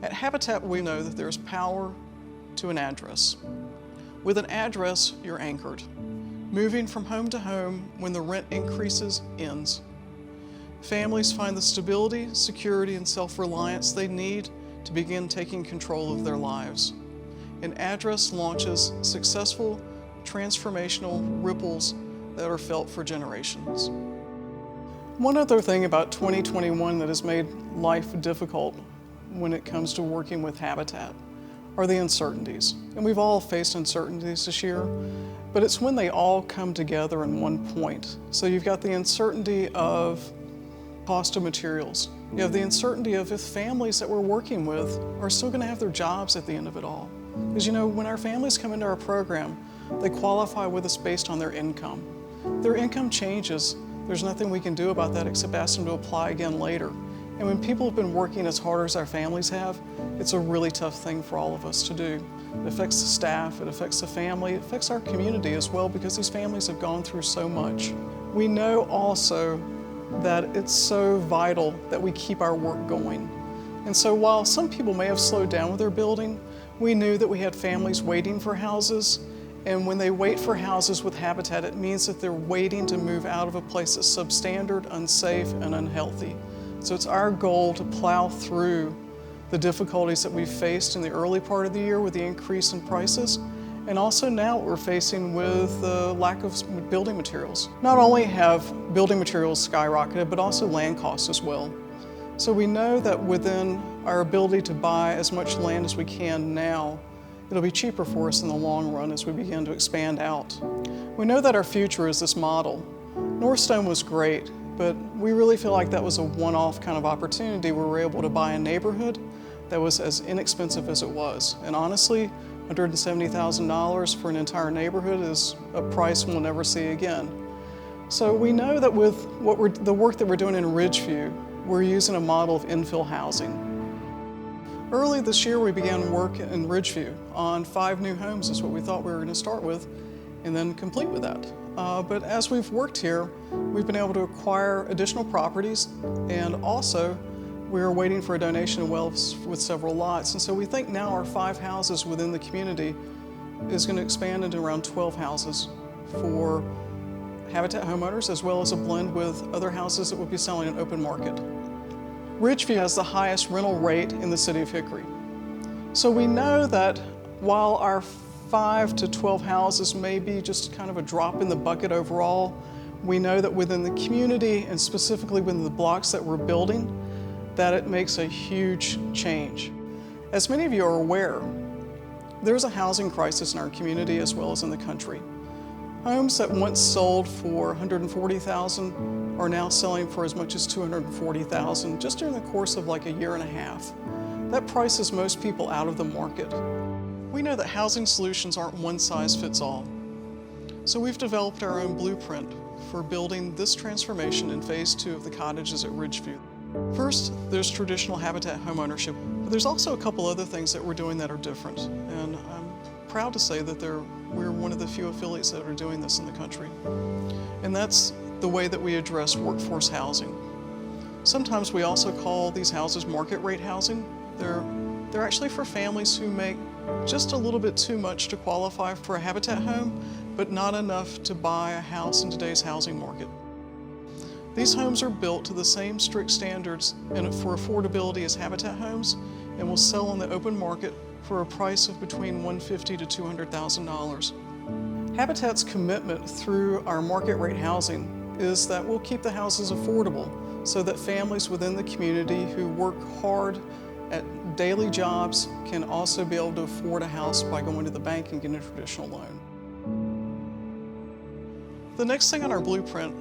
At Habitat, we know that there's power to an address. With an address, you're anchored. Moving from home to home when the rent increases ends. Families find the stability, security, and self-reliance they need to begin taking control of their lives. An address launches successful, transformational ripples that are felt for generations. One other thing about 2021 that has made life difficult when it comes to working with Habitat are the uncertainties. And we've all faced uncertainties this year, but it's when they all come together in one point. So you've got the uncertainty of cost of materials. You have the uncertainty of if families that we're working with are still going to have their jobs at the end of it all. Because you know, when our families come into our program, they qualify with us based on their income. Their income changes. There's nothing we can do about that except ask them to apply again later. And when people have been working as hard as our families have, it's a really tough thing for all of us to do. It affects the staff, it affects the family, it affects our community as well because these families have gone through so much. We know also that it's so vital that we keep our work going. And so while some people may have slowed down with their building, we knew that we had families waiting for houses. And when they wait for houses with Habitat, it means that they're waiting to move out of a place that's substandard, unsafe, and unhealthy. So it's our goal to plow through the difficulties that we've faced in the early part of the year with the increase in prices, and also now what we're facing with the lack of building materials. Not only have building materials skyrocketed, but also land costs as well. So we know that within our ability to buy as much land as we can now, it'll be cheaper for us in the long run as we begin to expand out. We know that our future is this model. Northstone was great, but we really feel like that was a one-off kind of opportunity where we were able to buy a neighborhood that was as inexpensive as it was. And honestly, $170,000 for an entire neighborhood is a price we'll never see again. So we know that with the work that we're doing in Ridgeview, we're using a model of infill housing. Early this year, we began work in Ridgeview on 5 new homes is what we thought we were going to start with, and then complete with that. But as we've worked here, we've been able to acquire additional properties, and also we're waiting for a donation of wells with several lots. And so we think now our 5 houses within the community is going to expand into around 12 houses for Habitat homeowners, as well as a blend with other houses that will be selling in open market. Ridgeview has the highest rental rate in the city of Hickory. So we know that while our 5 to 12 houses may be just kind of a drop in the bucket overall, we know that within the community and specifically within the blocks that we're building, that it makes a huge change. As many of you are aware, there's a housing crisis in our community as well as in the country. Homes that once sold for $140,000 are now selling for as much as $240,000 just during the course of like a year and a half. That prices most people out of the market. We know that housing solutions aren't one size fits all. So we've developed our own blueprint for building this transformation in phase 2 of the cottages at Ridgeview. First, there's traditional Habitat homeownership, but there's also a couple other things that we're doing that are different. And I'm proud to say that we're one of the few affiliates that are doing this in the country. And that's the way that we address workforce housing. Sometimes we also call these houses market rate housing. They're actually for families who make just a little bit too much to qualify for a Habitat home, but not enough to buy a house in today's housing market. These homes are built to the same strict standards and for affordability as Habitat homes, and will sell on the open market for a price of between $150,000 to $200,000. Habitat's commitment through our market rate housing is that we'll keep the houses affordable so that families within the community who work hard at daily jobs can also be able to afford a house by going to the bank and getting a traditional loan. The next thing on our blueprint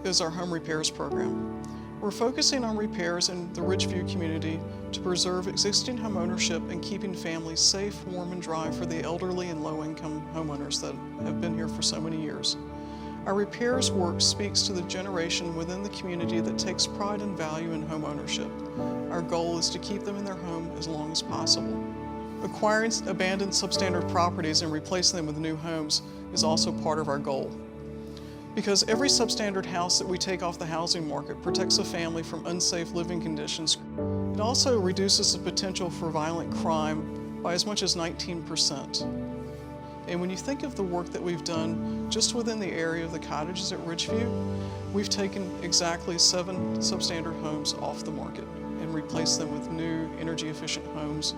is our home repairs program. We're focusing on repairs in the Ridgeview community to preserve existing home ownership and keeping families safe, warm, and dry for the elderly and low-income homeowners that have been here for so many years. Our repairs work speaks to the generation within the community that takes pride and value in home ownership. Our goal is to keep them in their home as long as possible. Acquiring abandoned substandard properties and replacing them with new homes is also part of our goal. Because every substandard house that we take off the housing market protects a family from unsafe living conditions. It also reduces the potential for violent crime by as much as 19%. And when you think of the work that we've done just within the area of the cottages at Ridgeview, we've taken exactly 7 substandard homes off the market and replaced them with new energy-efficient homes.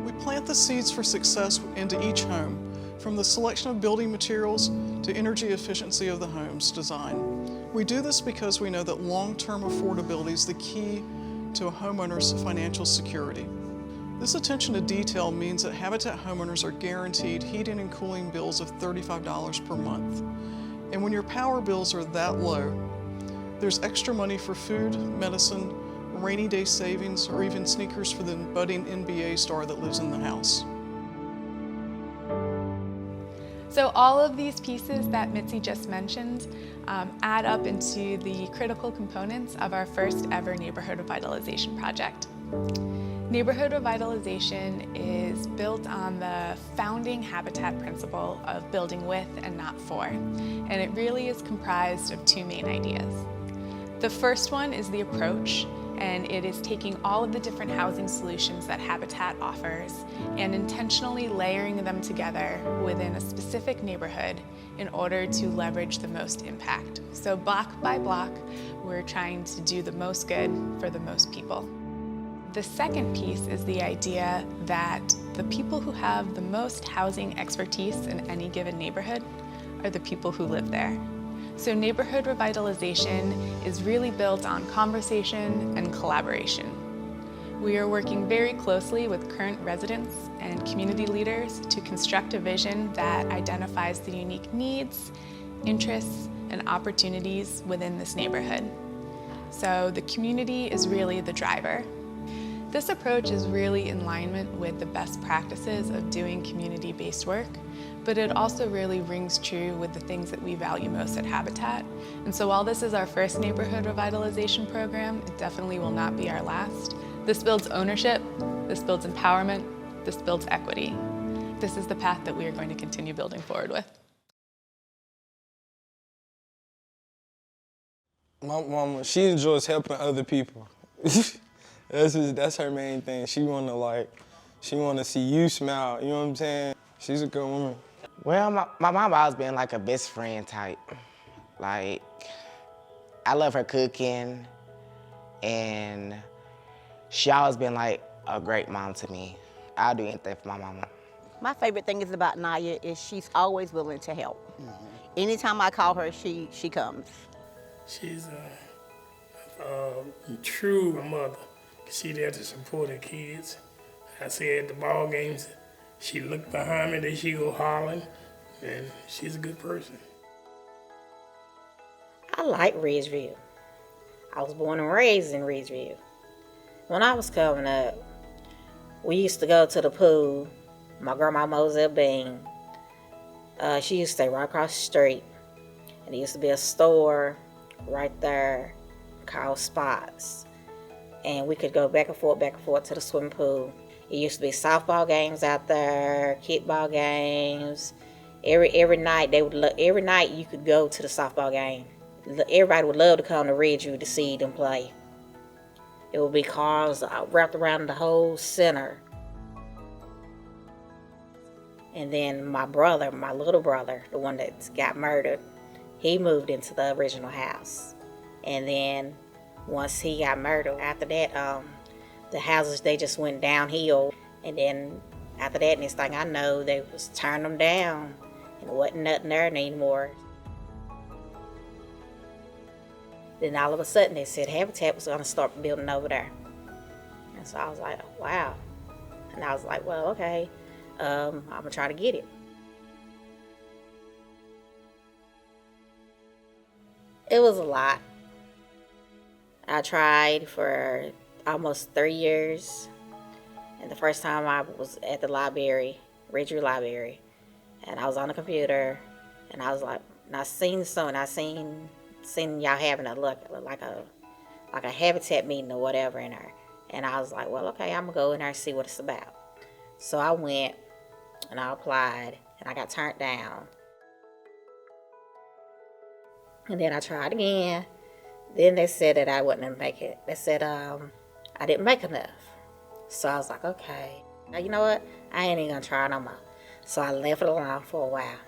We plant the seeds for success into each home, from the selection of building materials to energy efficiency of the home's design. We do this because we know that long-term affordability is the key to a homeowner's financial security. This attention to detail means that Habitat homeowners are guaranteed heating and cooling bills of $35 per month. And when your power bills are that low, there's extra money for food, medicine, rainy day savings, or even sneakers for the budding NBA star that lives in the house. So all of these pieces that Mitzi just mentioned add up into the critical components of our first ever neighborhood revitalization project. Neighborhood revitalization is built on the founding Habitat principle of building with and not for, and it really is comprised of 2 main ideas. The first one is the approach, and it is taking all of the different housing solutions that Habitat offers and intentionally layering them together within a specific neighborhood in order to leverage the most impact. So block by block, we're trying to do the most good for the most people. The second piece is the idea that the people who have the most housing expertise in any given neighborhood are the people who live there. So neighborhood revitalization is really built on conversation and collaboration. We are working very closely with current residents and community leaders to construct a vision that identifies the unique needs, interests, and opportunities within this neighborhood. So the community is really the driver. This approach is really in alignment with the best practices of doing community-based work, but it also really rings true with the things that we value most at Habitat. And so while this is our first neighborhood revitalization program, it definitely will not be our last. This builds ownership, this builds empowerment, this builds equity. This is the path that we are going to continue building forward with. My mama, she enjoys helping other people. That's her main thing. She wanna see you smile, you know what I'm saying? She's a good woman. Well, my mom always been like a best friend type. Like, I love her cooking, and she always been like a great mom to me. I'll do anything for my mama. My favorite thing is about Naya is she's always willing to help. Anytime I call her, she comes. She's a true mother. She there to support her kids. I say at the ball games, she look behind me, then she go hollering, and she's a good person. I like Ridgeview. I was born and raised in Ridgeview. When I was coming up, we used to go to the pool. My grandma Moselle Bean, she used to stay right across the street. And there used to be a store right there called Spots. And we could go back and forth to the swimming pool. It used to be softball games out there, kickball games. Every night every night you could go to the softball game. Everybody would love to come to Ridgeview to see them play. It would be cars wrapped around the whole center. And then my little brother, the one that got murdered, he moved into the original house. And then once he got murdered, after that, the houses, they just went downhill. And then after that, next thing I know, they was turning them down and wasn't nothing there anymore. Then all of a sudden they said Habitat was gonna start building over there. And so I was like, wow. And I was like, well, okay, I'm gonna try to get it. It was a lot. I tried for almost 3 years. And the first time I was at the library, Ridgeview Library, and I was on the computer, and I was like, and I seen y'all having like a Habitat meeting or whatever in there. And I was like, well, okay, I'm gonna go in there and see what it's about. So I went and I applied and I got turned down. And then I tried again. Then they said that I wouldn't make it. They said I didn't make enough. So I was like, okay. Now, you know what? I ain't even gonna try no more. So I left it alone for a while.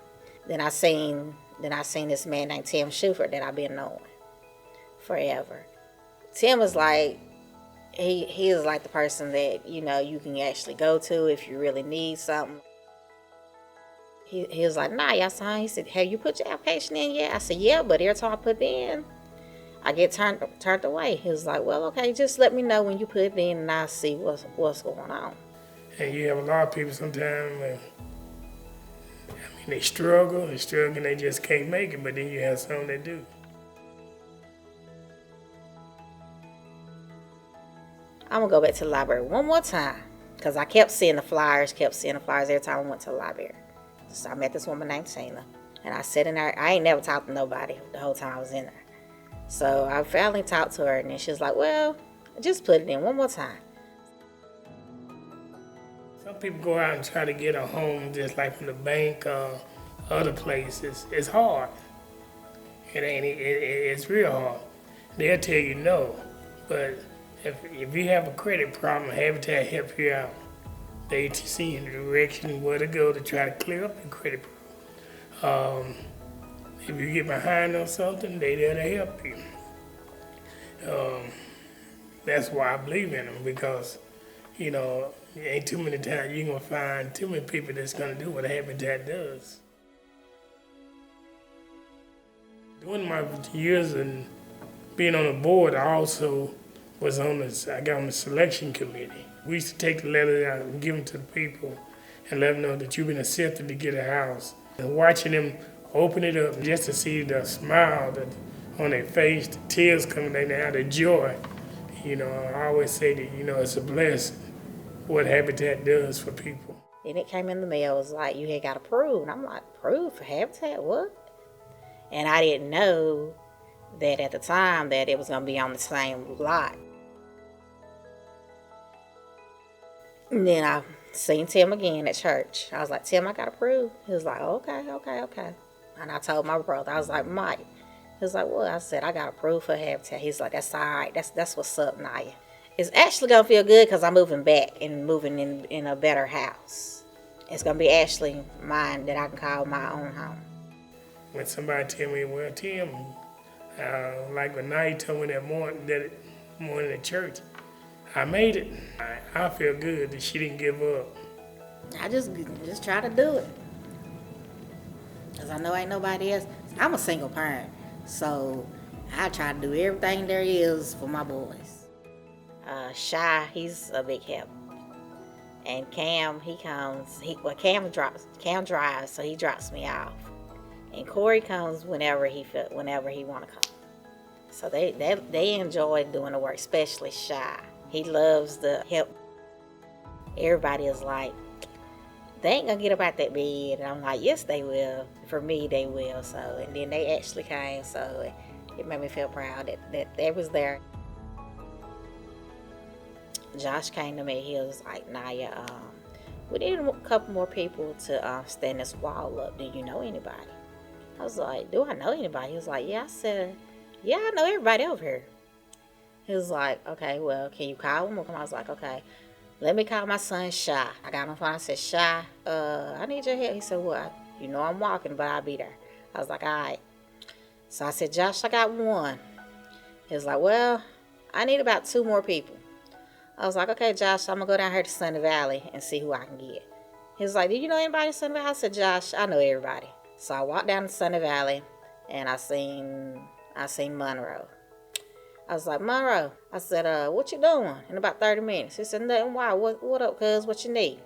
Then I seen this man named Tim Shuford that I've been knowing forever. Tim was like, he is like the person that, you know, you can actually go to if you really need something. He was like, nah, y'all son. He said, have you put your application in yet? I said, yeah, but every time I put it in, I get turned away. He was like, well, okay, just let me know when you put it in and I'll see what's going on. And you have a lot of people sometimes, they struggle, and they just can't make it, but then you have some that do. I'm gonna go back to the library one more time because I kept seeing the flyers every time I went to the library. So I met this woman named Tina, and I sat in there. I ain't never talked to nobody the whole time I was in there. So I finally talked to her, and then she was like, well, just put it in one more time. Some people go out and try to get a home just like from the bank or other places. It's hard. It's real hard. They'll tell you no, but if you have a credit problem, Habitat help you out. They see you in the direction where to go to try to clear up your credit problem. If you get behind on something, they there to help you. That's why I believe in them, because, you know, ain't too many times you're gonna find too many people that's gonna do what Habitat does. During my years and being on the board, I also was I got on the selection committee. We used to take the letters out and give them to the people and let them know that you've been accepted to get a house. And watching them open it up just to see the smile on their face, the tears coming down, the joy. You know, I always say that, you know, it's a blessing what Habitat does for people. Then it came in the mail. It was like, you had got approved. And I'm like, approved for Habitat? What? And I didn't know that at the time that it was going to be on the same lot. And then I seen Tim again at church. I was like, Tim, I got approved. He was like, okay. And I told my brother, I was like, Mike. He was like, what? I said, I got approved for Habitat. He's like, that's all right. That's what's up, Naya. It's actually going to feel good because I'm moving back and moving in a better house. It's going to be actually mine that I can call my own home. When somebody tell me, well, Tim, like when Naya told me that morning at church, I made it. I feel good that she didn't give up. I just try to do it. Because I know ain't nobody else. I'm a single parent, so I try to do everything there is for my boys. Shy, he's a big help. And Cam, Cam drives, so he drops me off. And Corey comes whenever he want to come. So they enjoy doing the work, especially Shy. He loves the help. Everybody is like, they ain't gonna get up out that bed. And I'm like, yes, they will. For me, they will. So, and then they actually came. So it made me feel proud that they was there. Josh came to me. He was like, Naya, we need a couple more people to stand this wall up. Do you know anybody? I was like, do I know anybody? He was like, yeah. I said, yeah, I know everybody over here. He was like, okay, well, can you call him? I was like, okay, let me call my son Shy. I got on the phone. I said, Shy, I need your help. He said, what? You know I'm walking, but I'll be there. I was like, all right. So I said, Josh, I got one. He was like, well, I need about 2 more people. I was like, okay, Josh, I'm going to go down here to Sunny Valley and see who I can get. He was like, do you know anybody in Sunny Valley? I said, Josh, I know everybody. So I walked down to Sunny Valley, and I seen Monroe. I was like, Monroe, I said, what you doing in about 30 minutes? He said, nothing. Why? What up, cuz? What you need?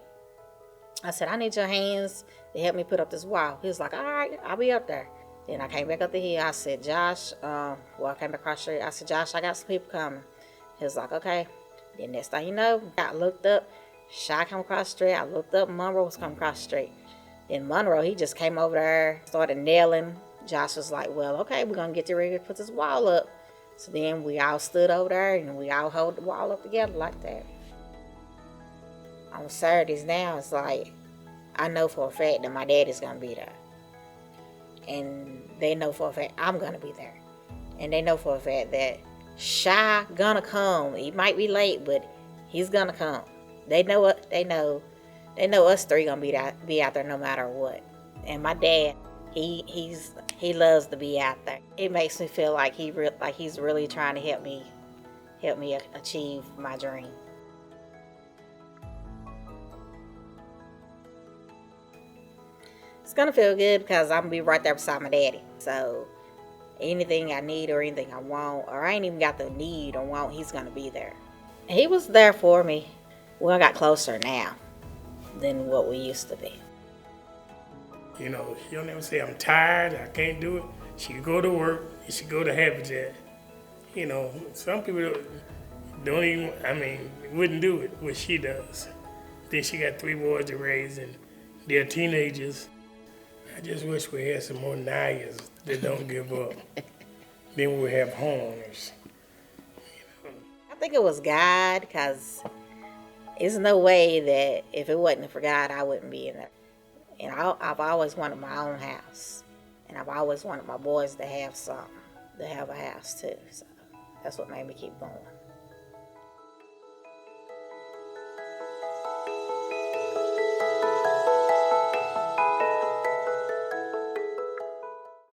I said, I need your hands to help me put up this wall. He was like, all right, I'll be up there. Then I came back up the hill. I said, Josh, I came back across the street. I said, Josh, I got some people coming. He was like, okay. Then next thing you know, I looked up, Shy come across the street. I looked up, Monroe was coming across the street. Then Monroe, he just came over there, started nailing. Josh was like, well, okay, we're going to get you ready to put this wall up. So then we all stood over there, and we all hold the wall up together like that. On Saturdays now, it's like, I know for a fact that my daddy's going to be there. And they know for a fact I'm gonna be there. And they know for a fact that Shy gonna come. He might be late, but he's gonna come. They know what they know. They know us three gonna be out there no matter what. And my dad, he loves to be out there. It makes me feel like he's really trying to help me achieve my dream. It's gonna feel good because I'm gonna be right there beside my daddy. So anything I need or anything I want, or I ain't even got the need or want, he's gonna be there. He was there for me. We got closer now than what we used to be. You know, she'll never say, I'm tired, I can't do it. She could go to work, and she go to Habitat. You know, some people don't even, wouldn't do it, what she does. Then she got 3 boys to raise, and they're teenagers. I just wish we had some more Nayas that don't give up. Then we would have homeowners. I think it was God, because there's no way that if it wasn't for God, I wouldn't be in there. And I've always wanted my own house. And I've always wanted my boys to have something, to have a house too. So that's what made me keep going.